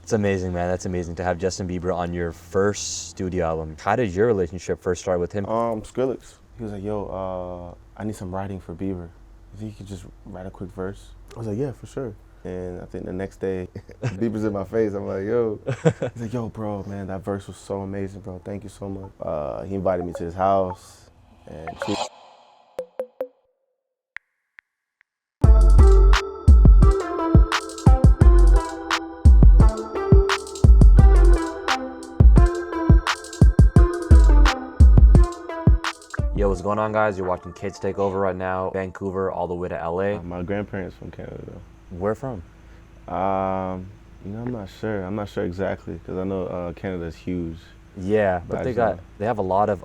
It's amazing, man. That's amazing to have Justin Bieber on your first studio album. How did your relationship first start with him? Skrillex. He was like, yo, I need some writing for Bieber. You think you could just write a quick verse? I was like, yeah, for sure. And I think the next day, Bieber's in my face. I'm like, yo. He's like, yo, bro, man, that verse was so amazing, bro. Thank you so much. He invited me to his house. And Yo, what's going on, guys? You're watching Kids Take Over right now, Vancouver, all the way to LA. my grandparents from Canada, though. Where from? You know, I'm not sure. I'm not sure exactly, because I know Canada's huge. Yeah, but they have a lot of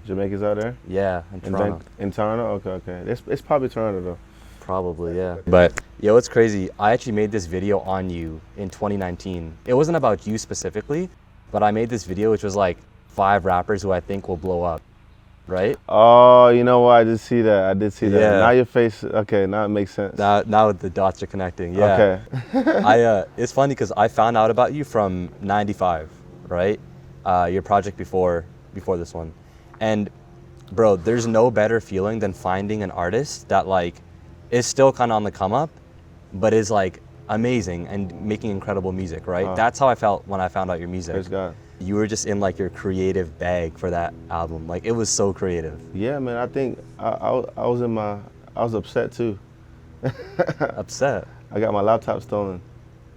Jamaicans out there? Yeah, in Toronto. In Toronto? Okay. It's probably Toronto, though. Probably, yeah. But yo, it's crazy. I actually made this video on you in 2019. It wasn't about you specifically, but I made this video which was like 5 rappers who I think will blow up. Right? Oh, you know what? I did see that. I did see that. Yeah. Now your face, okay, now it makes sense. Now the dots are connecting. Yeah. Okay. It's funny because I found out about you from '95, right? Your project before this one, and bro, there's no better feeling than finding an artist that like is still kind of on the come up, but is like amazing and making incredible music, right? That's how I felt when I found out your music. Praise God. You were just in like your creative bag for that album. Like it was so creative. Yeah, man. I think I was upset too. Upset? I got my laptop stolen.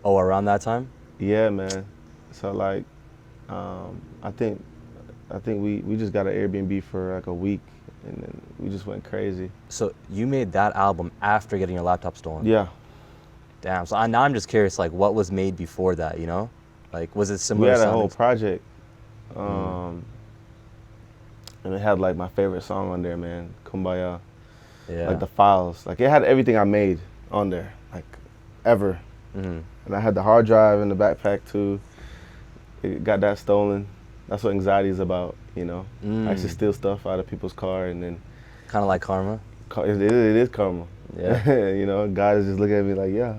Oh, around that time? Yeah, man. So like, I think we just got an Airbnb for like a week, and then we just went crazy. So you made that album after getting your laptop stolen? Yeah. Damn. So now I'm just curious, like, what was made before that? You know, like, was it similar? We had a whole project, and it had like my favorite song on there, man, Kumbaya. Yeah. Like the files, like it had everything I made on there, like ever. And I had the hard drive in the backpack too. It got that stolen. That's what anxiety is about, you know. I used to steal stuff out of people's car, and then kind of like karma. It is karma. Yeah. You know, God is just looking at me like, yeah.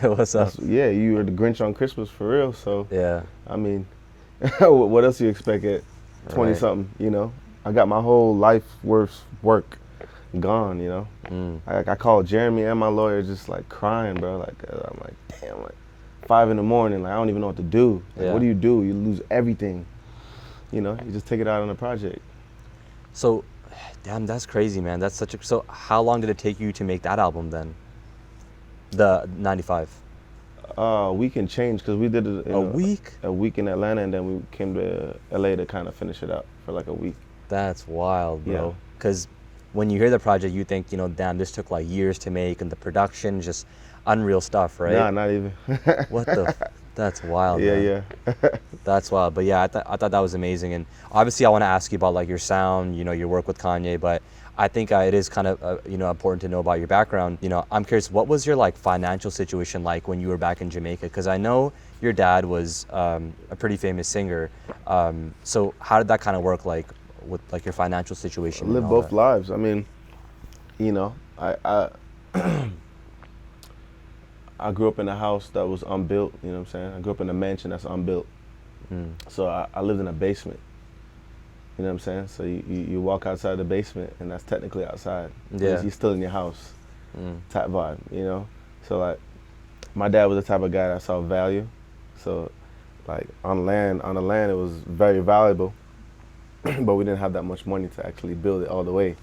What's up? Yeah, you were the Grinch on Christmas for real. So yeah, I mean, what else do you expect at 20-something? You know, I got my whole life worth work gone. You know, I called Jeremy and my lawyer just like crying, bro. Like I'm like, damn, like 5 in the morning, like I don't even know what to do. Like, what do? You lose everything. You know, you just take it out on a project. So, damn, that's crazy, man. That's such a. So, how long did it take you to make that album then? The '95. A week and change, because we did it in a week in Atlanta, and then we came to LA to kind of finish it out for like a week. That's wild, bro. Because when you hear the project, you think, you know, damn, this took like years to make, and the production, just unreal stuff, right? Nah, not even. What the? That's wild. Yeah, man. That's wild. But yeah, I thought that was amazing. And obviously, I want to ask you about like your sound, you know, your work with Kanye. But I think it is kind of you know, important to know about your background. You know, I'm curious, what was your like financial situation like when you were back in Jamaica? Because I know your dad was a pretty famous singer. So how did that kind of work, like with like your financial situation? I lived both lives. I mean, you know, I grew up in a house that was unbuilt, you know what I'm saying? I grew up in a mansion that's unbuilt. So I lived in a basement, you know what I'm saying? So you walk outside the basement, and that's technically outside. Yeah. You're still in your house type vibe, you know? So like, my dad was the type of guy that saw value. So like on the land it was very valuable, but we didn't have that much money to actually build it all the way.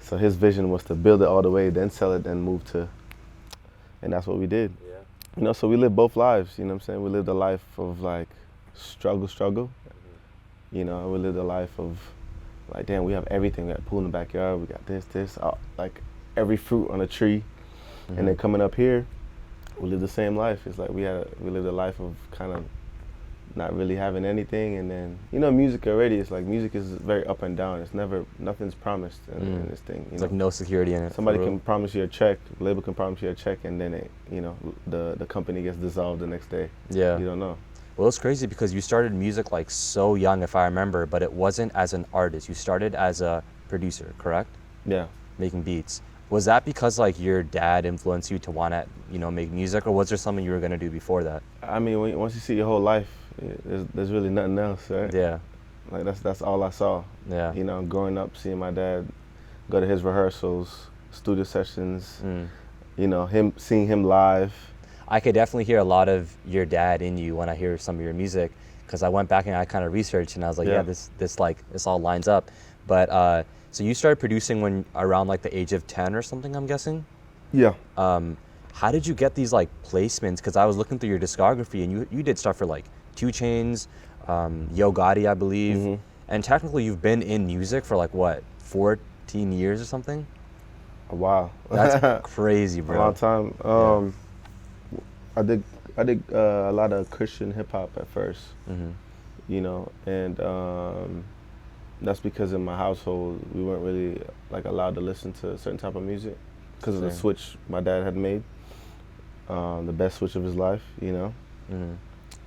So his vision was to build it all the way, then sell it, then move to. And that's what we did. Yeah. You know, so we lived both lives, you know what I'm saying? We lived a life of like struggle. You know, we lived a life of like, damn, we have everything. We got a pool in the backyard, we got this, like every fruit on a tree. And then coming up here, we lived the same life. It's like we lived a life of kind of not really having anything. And then, you know, music already, it's like music is very up and down. It's nothing's promised in this thing. It's like no security in it. Somebody can promise you a check, the label can promise you a check, and then you know, the company gets dissolved the next day. Yeah. You don't know. Well, it's crazy because you started music like so young, if I remember, but it wasn't as an artist. You started as a producer, correct? Yeah. Making beats. Was that because like your dad influenced you to want to, you know, make music, or was there something you were gonna do before that? I mean, once you see your whole life, there's really nothing else, right? Yeah. Like that's all I saw. Yeah. You know, growing up, seeing my dad go to his rehearsals, studio sessions. You know, seeing him live. I could definitely hear a lot of your dad in you when I hear some of your music, because I went back and I kind of researched and I was like, yeah, this all lines up. But so you started producing when around like the age of 10 or something, I'm guessing? Yeah. How did you get these like placements? Because I was looking through your discography and you did stuff for like 2 Chainz, Yo Gotti, I believe. And technically you've been in music for like what, 14 years or something? Wow. That's crazy, bro. A long time. I did a lot of Christian hip hop at first, you know, and that's because in my household we weren't really like allowed to listen to a certain type of music because of the switch my dad had made, the best switch of his life, you know.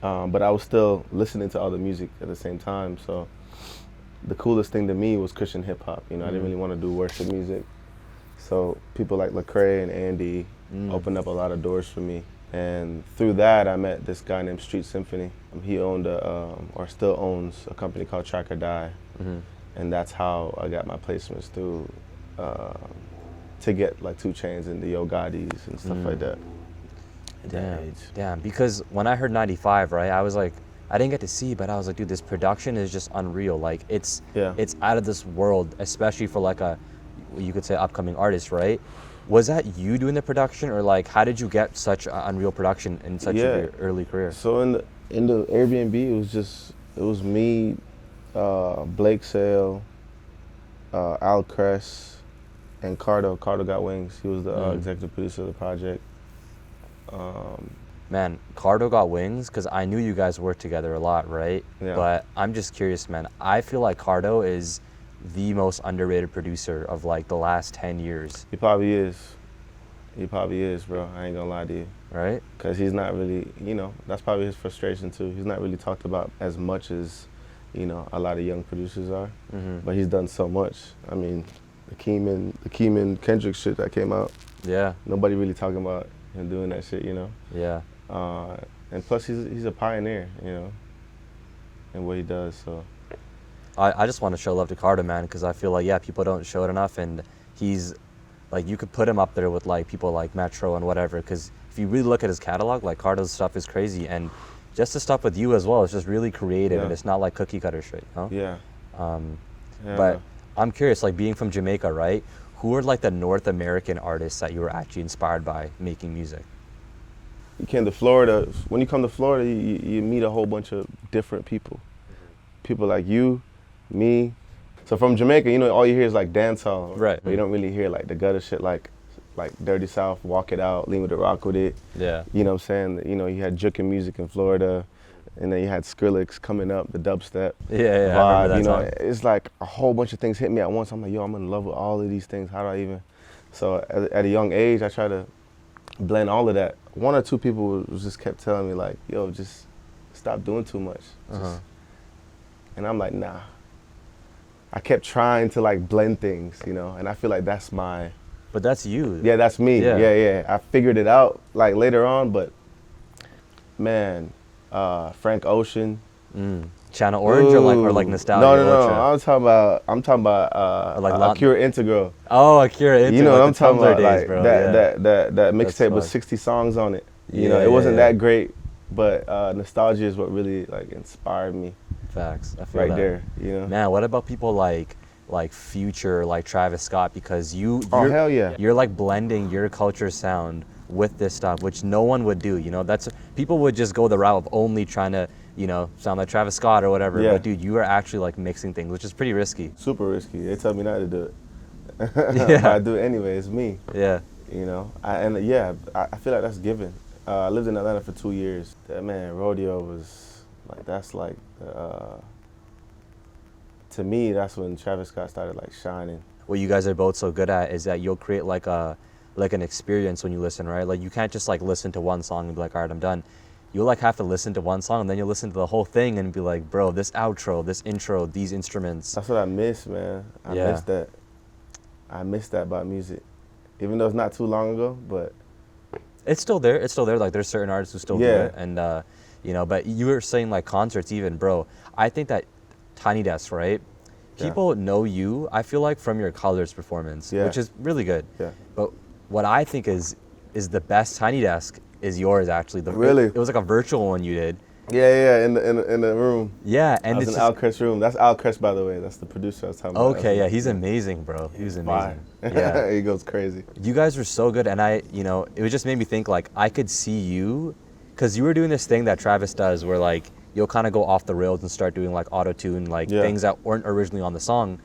But I was still listening to other music at the same time, so the coolest thing to me was Christian hip hop. You know, I didn't really want to do worship music. So people like Lecrae and Andy opened up a lot of doors for me. And through that, I met this guy named Street Symphony. He owned or still owns a company called Track or Die. And that's how I got my placements through, to get like 2 Chainz and the Yo Gottis and stuff like that. Damn, because when I heard 95, right, I was like, I didn't get to see, but I was like, dude, this production is just unreal. Like it's out of this world, especially for like a, you could say upcoming artist, right? Was that you doing the production, or like how did you get such unreal production in such a early career? So in the Airbnb, it was me, Blake Sale, Al Kress, and CardoGotWings. He was the executive producer of the project. Man, CardoGotWings, because I knew you guys worked together a lot, right? Yeah. But I'm just curious, man. I feel like Cardo is the most underrated producer of like the last 10 years. He probably is. He probably is, bro. I ain't gonna lie to you. Right? Because he's not really, you know, that's probably his frustration too. He's not really talked about as much as, you know, a lot of young producers are. But he's done so much. I mean, the Keeman Kendrick shit that came out. Yeah. Nobody really talking about him doing that shit, you know? Yeah. And plus he's a pioneer, you know, in what he does, so. I just want to show love to Cardo, man, because I feel like, yeah, people don't show it enough, and he's, like, you could put him up there with, like, people like Metro and whatever, because if you really look at his catalog, like, Cardo's stuff is crazy, and just the stuff with you as well, it's just really creative, and it's not like cookie cutter shit, you know? Yeah. But I'm curious, like, being from Jamaica, right, who are, like, the North American artists that you were actually inspired by making music? You came to Florida. When you come to Florida, you meet a whole bunch of different people. People like you, me. So from Jamaica, you know, all you hear is like dancehall. Right. But you don't really hear like the gutter shit like Dirty South, Walk It Out, Lean With It, Rock With It. Yeah. You know what I'm saying? You know, you had jukin music in Florida, and then you had Skrillex coming up, the dubstep. Yeah, vibe, I remember that you know, time. it's like a whole bunch of things hit me at once. I'm like, yo, I'm in love with all of these things. How do I even? So at a young age, I try to blend all of that. 1 or 2 people just kept telling me like, yo, just stop doing too much. And I'm like, nah. I kept trying to like blend things, you know, and I feel like that's my. But that's you. Yeah, that's me. Yeah. I figured it out like later on, but man, Frank Ocean. Channel Orange or like Nostalgia? No. I'm talking about like Akira Integral. Oh, Akira Integral. You know what I'm talking about? Days, like bro. that mixtape with 60 songs on it. You know, it wasn't that great, but Nostalgia is what really like inspired me. Facts. I feel right that. there. You know. Man, what about people like Future, like Travis Scott? Because you're hell yeah. You're like blending your culture sound with this stuff, which no one would do. You know, that's people would just go the route of only trying to, you know, sound like Travis Scott or whatever. Yeah. But dude, you are actually like mixing things, which is pretty risky. Super risky. They tell me not to do it. Yeah. But I do it anyway. It's me. Yeah. You know, I feel like that's given. I lived in Atlanta for 2 years. That man, rodeo was like, that's like, to me, that's when Travis Scott started like shining. What you guys are both so good at is that you'll create like an experience when you listen, right? Like you can't just like listen to one song and be like, all right, I'm done. You'll like have to listen to one song and then you'll listen to the whole thing and be like, bro, this outro, this intro, these instruments. That's what I miss, man. I miss that. I miss that about music. even though it's not too long ago, but It's still there. It's still there. Like there's certain artists who still do Yeah. it, and you know. But you were saying like concerts, even, bro. I think that Tiny Desk, right? Yeah. People know you. I feel like from your Colors performance, Yeah. which is really good. Yeah. But what I think is the best Tiny Desk is yours actually. Really? It was like a virtual one you did. yeah, in the room. Yeah, and I was it's in Al Chris room. That's Al Chris, by the way. That's the producer I was talking about. okay. Yeah, he's amazing, bro. He's amazing. Fire. Yeah. He goes crazy. You guys were so good, and it just made me think like I could see you, because you were doing this thing that Travis does, where like you'll kind of go off the rails and start doing like auto tune, like Yeah. things that weren't originally on the song,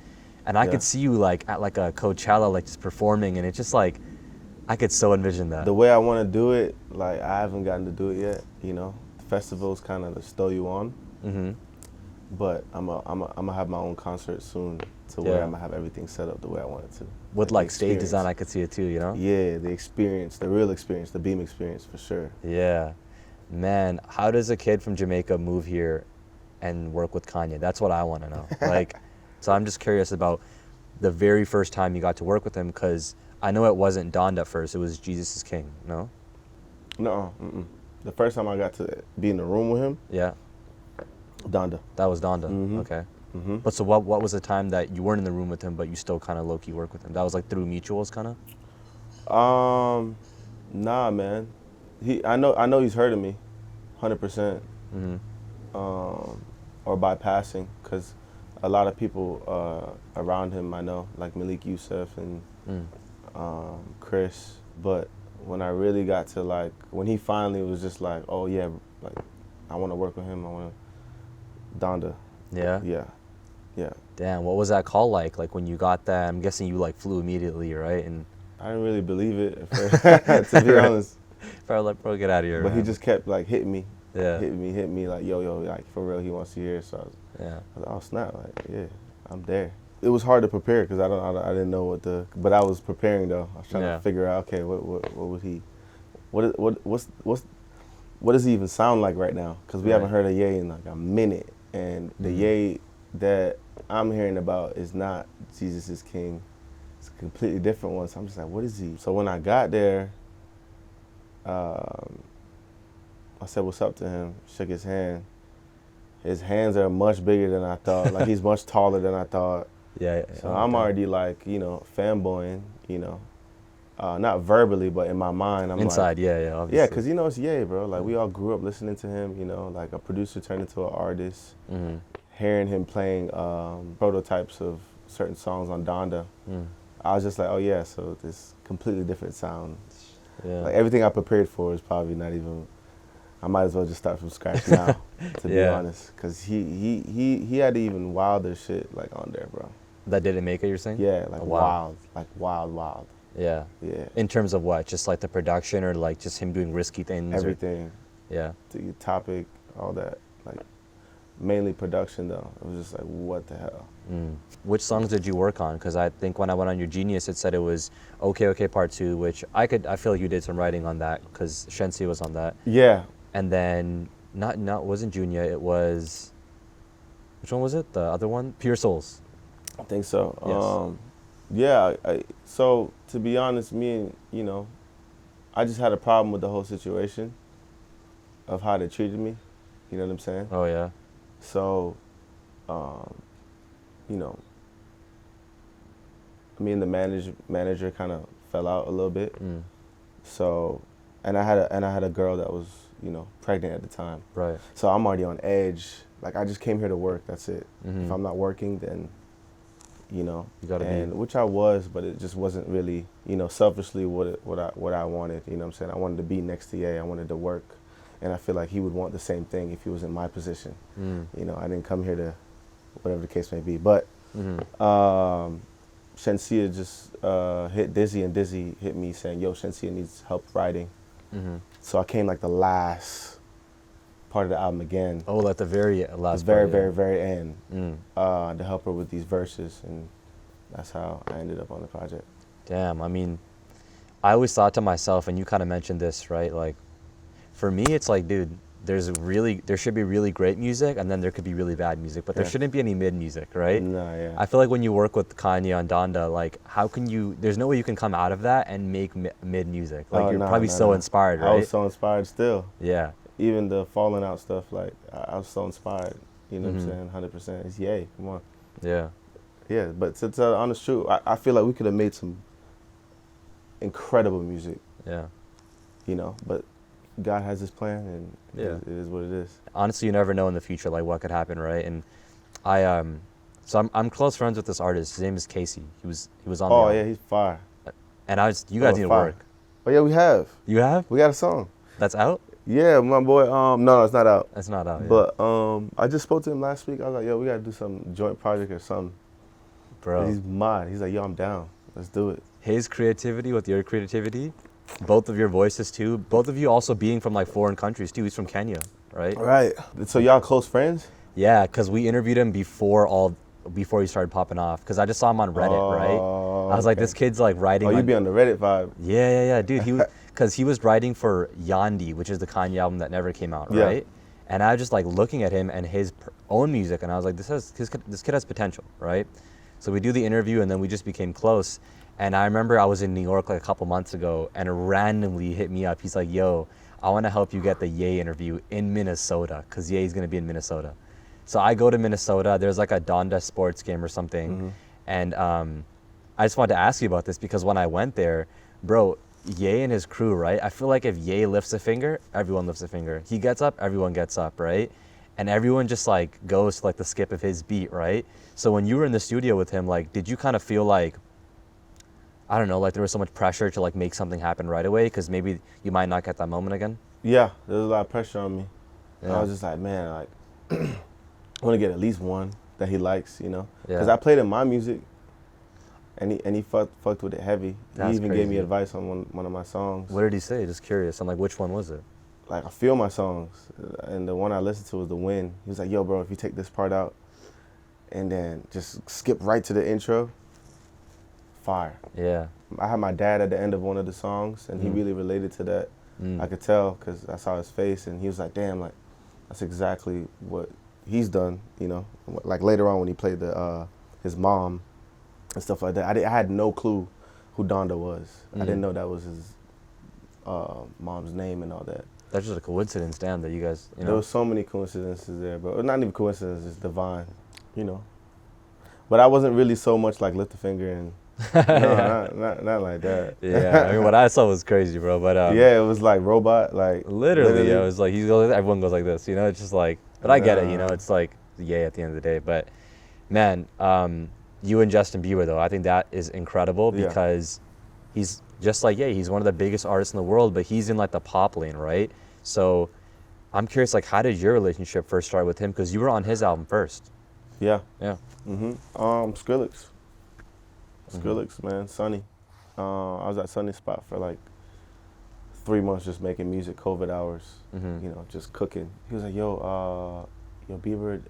and I Yeah. could see you like at like a Coachella, like just performing, and it's just like I could so envision that. The way I want to do it, like I haven't gotten to do it yet. You know, festivals kind of stow you on. Mm-hmm. But I'm gonna have my own concert soon, to where Yeah. I'm gonna have everything set up the way I want it to. With like stage experience. design, I could see it too. You know. Yeah, the experience, the real experience, the Beam experience for sure. Yeah. Man, how does a kid from Jamaica move here and work with Kanye? That's what I want to know. Like, so I'm just curious about the very first time you got to work with him, because I know it wasn't DONDA first. It was Jesus is King, no? No, the first time I got to be in the room with him, Yeah, Donda. that was DONDA. Mhm. Okay. Mm-hmm. But so what was the time that you weren't in the room with him, but you still kind of low-key work with him? That was like through mutuals kind of? Nah, man. I know he's heard of me, 100%. Mm-hmm. Or by passing, because a lot of people around him I know, like Malik Youssef and Chris. But when I really got to like, when he finally was just like, oh yeah, like I want to work with him, I want to, Donda. Yeah? Yeah. Damn, what was that call like? Like when you got that, I'm guessing you like flew immediately, right? And I didn't really believe it at first, to be honest. probably like, bro, get out of here, But he man. just kept like hitting me. Yeah. Hit me like, yo, like for real, he wants you here. So I was like, oh snap, like yeah, I'm there. It was hard to prepare because I didn't know but I was preparing though. I was trying to figure out, okay, what would he, what does he even sound like right now? Because we haven't heard a Ye in like a minute, and the Ye that I'm hearing about is not Jesus is King. It's a completely different one. So I'm just like, what is he? So when I got there, I said what's up to him, shook his hand. His hands are much bigger than I thought. Like he's much taller than I thought. Yeah. So I'm already like, fanboying, not verbally, but in my mind, I'm inside, like, yeah, obviously. yeah, because it's Ye, bro. Like we all grew up listening to him, like a producer turned into an artist, hearing him playing prototypes of certain songs on Donda. I was just like, oh yeah, so this completely different sound. Yeah. Like everything I prepared for is probably not even. I might as well just start from scratch now, to be honest, because he had even wilder shit like on there, bro. That didn't make it, you're saying? Yeah, like wild, like wild. Yeah. Yeah. In terms of what? Just like the production, or like just him doing risky things? Everything. Yeah. The topic, all that, like mainly production though. It was just like, what the hell? Which songs did you work on? Because I think when I went on your Genius, it said it was Okay Part 2, which I feel like you did some writing on that because Shensi was on that. Yeah. And then wasn't Junior, it was, which one was it? The other one? Pure Souls. I think so. Yes. Yeah. So to be honest, me and I just had a problem with the whole situation of how they treated me. You know what I'm saying? Oh yeah. So, me and the manager kind of fell out a little bit. So, and I had a girl that was pregnant at the time. Right. So I'm already on edge. Like I just came here to work. That's it. If I'm not working, then you gotta be. which I was, but it just wasn't really selfishly what I wanted. You know what I'm saying? I wanted to be next to Ye. I wanted to work, and I feel like he would want the same thing if he was in my position. I didn't come here to whatever the case may be, but Shensia just hit Dizzy, and Dizzy hit me saying, yo, Shensia needs help writing. So I came like the last part of the album again. Oh, at the very last the part, very end, to help her with these verses, and that's how I ended up on the project. Damn, I mean, I always thought to myself, and you kind of mentioned this, right? Like, for me, it's like, dude, there should be really great music, and then there could be really bad music, but there shouldn't be any mid music, right? No, yeah. I feel like when you work with Kanye on Donda, like how can you? There's no way you can come out of that and make mid music. Like you're probably so inspired, right? I was so inspired still. Yeah. Even the falling out stuff, like I was so inspired. You know what I'm saying? 100%. It's yay. Come on. Yeah. Yeah, but to tell the honest truth, I feel like we could have made some incredible music. Yeah. You know, but God has His plan, and it is what it is. Honestly, you never know in the future, like what could happen, right? And so I'm close friends with this artist. His name is KayCyy. He was on. Oh yeah, he's fire. And you guys need to work. Oh yeah, we have. You have? We got a song. That's out? Yeah, my boy. No, it's not out. It's not out. Yeah. But I just spoke to him last week. I was like, yo, we gotta do some joint project or something. Bro. He's mad. He's like, yo, I'm down. Let's do it. His creativity with your creativity, both of your voices too, both of you also being from like foreign countries too. He's from Kenya, right? Right. So y'all close friends? Yeah, because we interviewed him before he started popping off. Because I just saw him on Reddit, right? I was like, this kid's like writing. Oh, you be on the Reddit vibe. Yeah, dude. Because he was writing for Yandi, which is the Kanye album that never came out, right? And I was just like looking at him and his own music, and I was like, this kid has potential, right? So we do the interview, and then we just became close. And I remember I was in New York like a couple months ago, and randomly hit me up. He's like, yo, I want to help you get the Ye interview in Minnesota, because Ye's going to be in Minnesota. So I go to Minnesota. There's like a Donda sports game or something. And I just wanted to ask you about this, because when I went there, bro, Ye and his crew, right? I feel like if Ye lifts a finger, everyone lifts a finger. He gets up, everyone gets up, right? And everyone just like goes to like the skip of his beat, right? So when you were in the studio with him, like, did you kind of feel like, I don't know, like there was so much pressure to like make something happen right away, because maybe you might not get that moment again? Yeah, there was a lot of pressure on me. Yeah. I was just like, man, like, I want to get at least one that he likes, you know? Because I played in my music, and he fucked with it heavy. He even gave me advice on one of my songs. What did he say? Just curious. I'm like, which one was it? Like, I feel my songs, and the one I listened to was The Wind. He was like, yo, bro, if you take this part out and then just skip right to the intro, fire. Yeah. I had my dad at the end of one of the songs, and he really related to that. I could tell, because I saw his face, and he was like, damn, like, that's exactly what he's done, you know? Like, later on when he played his mom and stuff like that, I had no clue who Donda was. I didn't know that was his mom's name and all that. That's just a coincidence, damn, that you guys, you know? There was so many coincidences there, bro. Not even coincidences, it's divine, you know? But I wasn't really so much like lift a finger and, no, not like that. Yeah, I mean, what I saw was crazy, bro, but... yeah, it was like robot, like... Literally, yeah, it was like, everyone goes like this, you know? It's just like, but I get it, you know? It's like, yay at the end of the day, but, man, you and Justin Bieber, though, I think that is incredible, because he's just like, he's one of the biggest artists in the world, but he's in like the pop lane, right? So I'm curious, like, how did your relationship first start with him? Because you were on his album first. Yeah. Yeah. Skrillex, man, Sunny. I was at Sunny's spot for like 3 months just making music, COVID hours, you know, just cooking. He was like, yo, Bieber,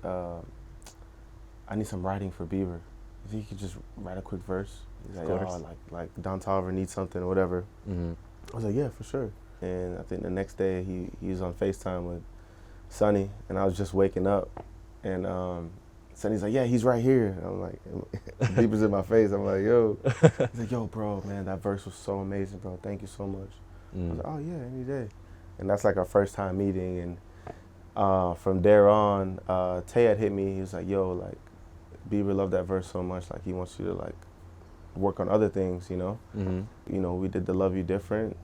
I need some writing for Bieber. If you could just write a quick verse. He's like, like Don Tolliver needs something or whatever. I was like, yeah, for sure. And I think the next day he was on FaceTime with Sunny, and I was just waking up, and Sunny's like, yeah, he's right here. And I'm like, Bieber's in my face. I'm like, yo. He's like, yo, bro, man, that verse was so amazing, bro. Thank you so much. I was like, oh yeah, any day. And that's like our first time meeting, and from there on, Tay had hit me. He was like, yo, like, Bieber loved that verse so much, like he wants you to like work on other things, you know. You know, we did the Love You Different,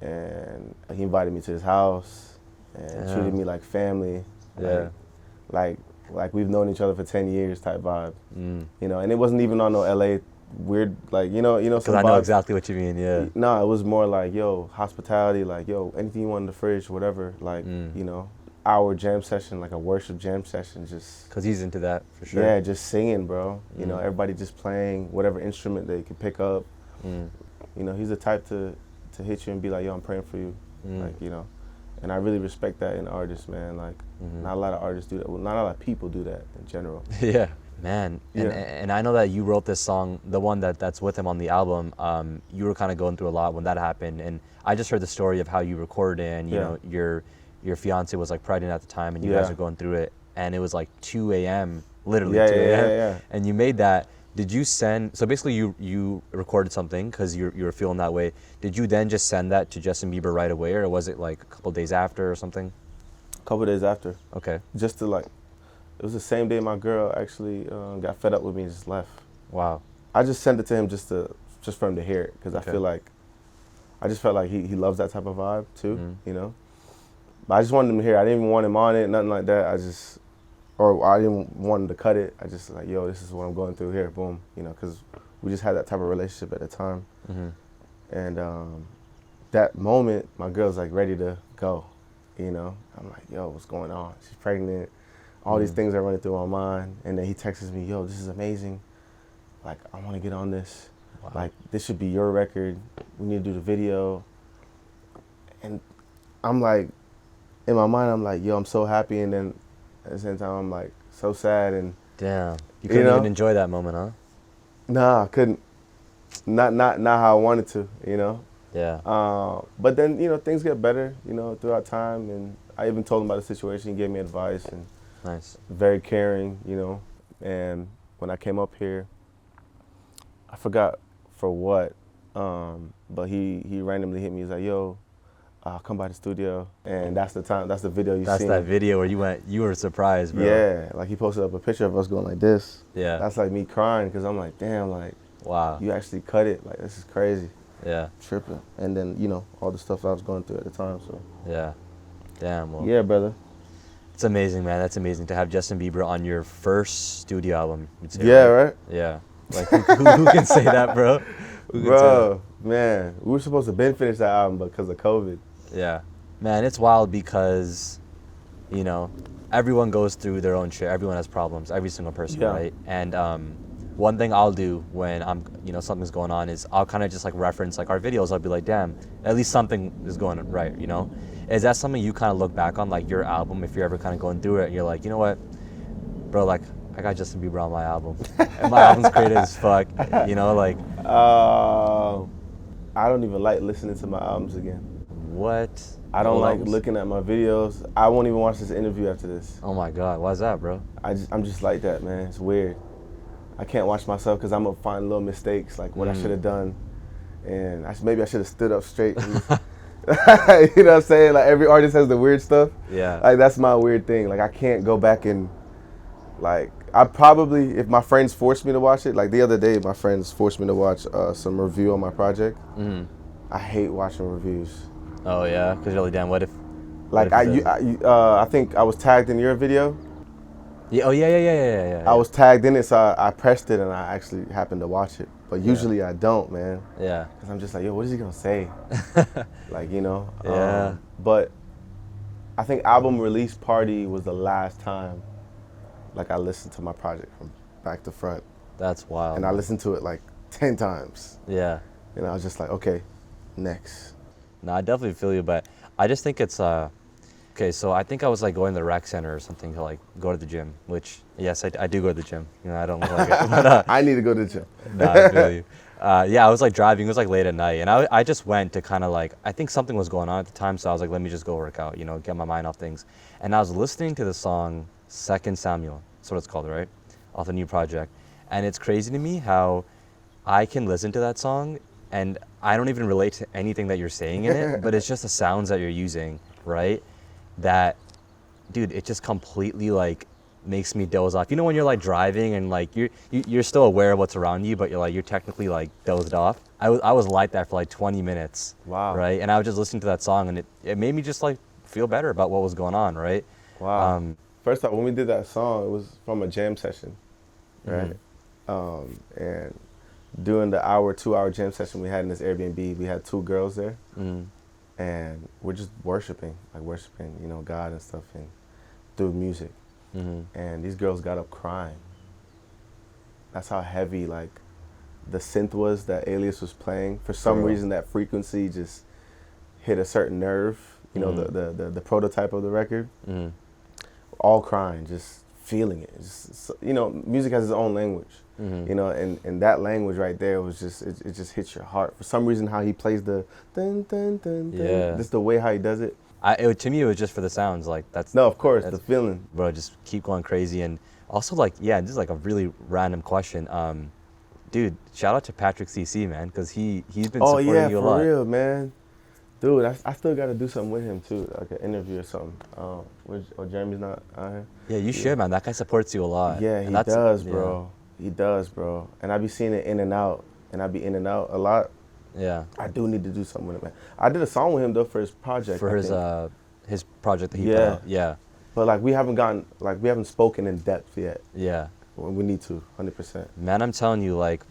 and he invited me to his house and treated me like family. Like we've known each other for 10 years type vibe. You know, and it wasn't even on no LA weird, like, you know. Because I know exactly what you mean, yeah. No, it was more like, yo, hospitality, like, yo, anything you want in the fridge, whatever, like, you know. Our jam session, like a worship jam session, just... Because he's into that, for sure. Yeah, just singing, bro. You know, everybody just playing whatever instrument they can pick up. You know, he's the type to hit you and be like, yo, I'm praying for you. Like, you know. And I really respect that in artists, man. Like, not a lot of artists do that. Well, not a lot of people do that in general. Yeah. Man, and I know that you wrote this song, the one that's with him on the album. You were kind of going through a lot when that happened, and I just heard the story of how you recorded it, and you know, your fiance was like pregnant at the time and you Yeah. guys were going through it, and it was like 2 a.m. literally Yeah, 2 a.m. yeah. And you made that. Did you send, so basically you recorded something because you were feeling that way. Did you then just send that to Justin Bieber right away, or was it like a couple days after or something? A couple days after. Okay. Just to like, it was the same day my girl actually got fed up with me and just left. Wow. I just sent it to him just for him to hear it, because Okay. I just felt like he loves that type of vibe too, you know. But I just wanted him to hear it. I didn't even want him on it, nothing like that. I didn't want him to cut it. I just like, yo, this is what I'm going through here, boom, you know, because we just had that type of relationship at the time. And that moment, my girl's like ready to go, you know. I'm like, yo, what's going on? She's pregnant. All these things are running through my mind. And then he texts me, yo, this is amazing. Like, I want to get on this. Wow. Like, this should be your record. We need to do the video. And I'm like, in my mind, I'm like, yo, I'm so happy. And then at the same time, I'm like, so sad. And Damn. You couldn't even enjoy that moment, huh? nah, I couldn't. Not how I wanted to, you know. Yeah. But then, you know, things get better, you know, throughout time. And I even told him about the situation. He gave me advice and Nice. very caring, you know. And when I came up here, I forgot for what, but he randomly hit me. He's like, yo, come by the studio. And that's the video you see. That's that video where you were surprised, bro. Yeah, like he posted up a picture of us going like this. Yeah. That's like me crying, because I'm like, damn, like, Wow. you actually cut it. Like, this is crazy. Yeah. Tripping. And then, you know, all the stuff I was going through at the time, so. Yeah. Damn. Well, Yeah, brother. it's amazing, man. That's amazing to have Justin Bieber on your first studio album. you'd say, Yeah, right? Yeah. Like, who can say that, bro? Who can say Bro, man, we were supposed to finish that album, but because of COVID. that? Yeah. Man, it's wild because, you know, everyone goes through their own shit. Everyone has problems. Every single person, Yeah. right? And one thing I'll do when something's going on is I'll kind of just like reference like our videos. I'll be like, damn, at least something is going right, you know? Is that something you kind of look back on, like your album, if you're ever kind of going through it and you're like, you know what, bro, like I got Justin Bieber on my album. And my album's creative as fuck, you know, like. I don't even like listening to my albums again. What? I don't Old like albums? looking at my videos. I won't even watch this interview after this. Oh my God, why's that, bro? I'm just like that, man. It's weird. I can't watch myself because I'm gonna find little mistakes, like what I should have done, and maybe I should have stood up straight. And you know what I'm saying? Like every artist has the weird stuff. Yeah. Like that's my weird thing. Like I can't go back and like I probably, if my friends forced me to watch it, like the other day my friends forced me to watch some review on my project. I hate watching reviews. Oh yeah, because you're like, damn, what if? Like I think I was tagged in your video. Yeah. Oh yeah. I was tagged in it, so I pressed it and I actually happened to watch it. But usually I don't, man. Yeah. Because I'm just like, yo, what is he gonna say? Like, you know. Yeah. But I think album release party was the last time, like I listened to my project from back to front. That's wild. And I listened to it like 10 times. Yeah. And I was just like, okay, next. No, I definitely feel you, but I just think it's okay. So I think I was like going to the rec center or something to like go to the gym. Which yes, I do go to the gym. You know, I don't look like it, but I need to go to the gym. no, I feel you. Yeah, I was like driving. It was like late at night, and I just went to kind of like, I think something was going on at the time, so I was like, let me just go work out. You know, get my mind off things. And I was listening to the song "Second Samuel." That's what it's called, right? Off the new project, and it's crazy to me how I can listen to that song and I don't even relate to anything that you're saying in it, but it's just the sounds that you're using, right? That, dude, it just completely like makes me doze off. You know when you're like driving and like you're still aware of what's around you, but you're technically like dozed off. I was like that for like 20 minutes. Wow. Right? And I was just listening to that song and it made me just like feel better about what was going on, right? Wow. First off, when we did that song, it was from a jam session, right? And during the 2-hour jam session we had in this Airbnb, we had 2 girls there, and we're just worshiping, you know, God and stuff, and through music. And these girls got up crying. That's how heavy like the synth was that Alias was playing. For some reason, that frequency just hit a certain nerve. You know, the prototype of the record. All crying, just feeling it. Just, you know, music has its own language. You know, and that language right there was just it just hits your heart. For some reason, how he plays the dun dun dun dun. Yeah. Just the way how he does it. To me, it was just for the sounds. Like that's No, of course, that's, the feeling. bro. Just keep going crazy, and also like, yeah, this is like a really random question. Dude, shout out to Patrick CC, man, because he's been Oh supporting yeah, you a for lot. real, man. Dude, I still got to do something with him too, like an interview or something. Or Jeremy's not out here. Yeah, you should, man. That guy supports you a lot. Yeah, And he that's- does, yeah. bro. He does, bro. And I be seeing it in and out, and I be in and out a lot. Yeah. I do need to do something with him, man. I did a song with him though for his project. For I his think. his project that he put Yeah. out. Yeah. But like we haven't spoken in depth yet. Yeah. We need to, 100%. Man, I'm telling you, like,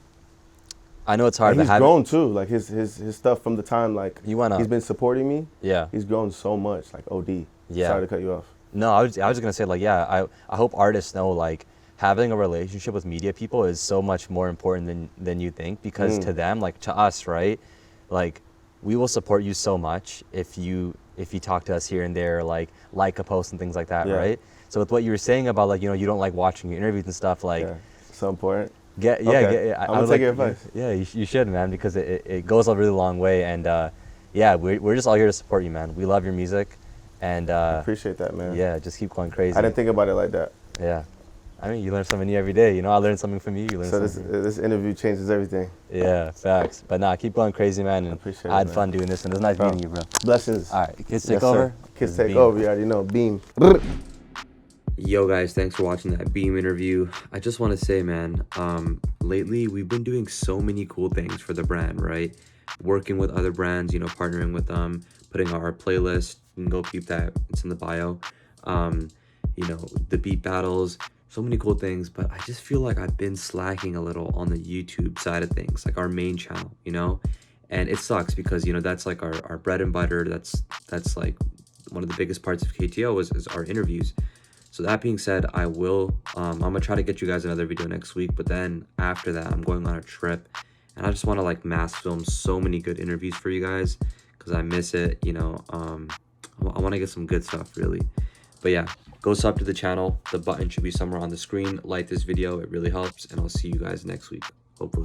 I know it's hard And to he's have. grown too. Like his stuff from the time like He went up. he's been supporting me. Yeah. He's grown so much. Like OD. Yeah. Sorry to cut you off. No, I was just gonna say, like, yeah, I hope artists know, like, having a relationship with media people is so much more important than you think, because to them, like, to us, right, like, we will support you so much if you talk to us here and there, like a post and things like that, Yeah. right? So with what you were saying about, like, you don't like watching your interviews and stuff, like, Yeah. So important. okay. I'm gonna take your advice. Yeah, you should, man, because it goes a really long way, and yeah, we're just all here to support you, man. We love your music, and Appreciate that, man. yeah, just keep going crazy. I didn't think about it like that. Yeah. I mean, you learn something new every day. You know, I learn something from you. You learn So something. this interview changes everything. Yeah, facts. But nah, keep going crazy, man. And appreciate I had it, man. fun doing this, and it was nice Bro. meeting you, bro. Blessings. All right, kids Yes, take sir. over. Kids This take is over. Beam. You already know. Beam. Yo guys, thanks for watching that Beam interview. I just want to say, man, lately we've been doing so many cool things for the brand, right? Working with other brands, partnering with them, putting out our playlist. You can go peep that, it's in the bio. The beat battles, so many cool things, but I just feel like I've been slacking a little on the YouTube side of things, like our main channel, and it sucks because that's like our bread and butter. That's like one of the biggest parts of KTO is our interviews. So that being said, I'm gonna try to get you guys another video next week, but then after that I'm going on a trip, and I just want to like mass film so many good interviews for you guys because I miss it. I want to get some good stuff, really. But yeah, go sub to the channel. The button should be somewhere on the screen. Like this video, it really helps, and I'll see you guys next week, hopefully.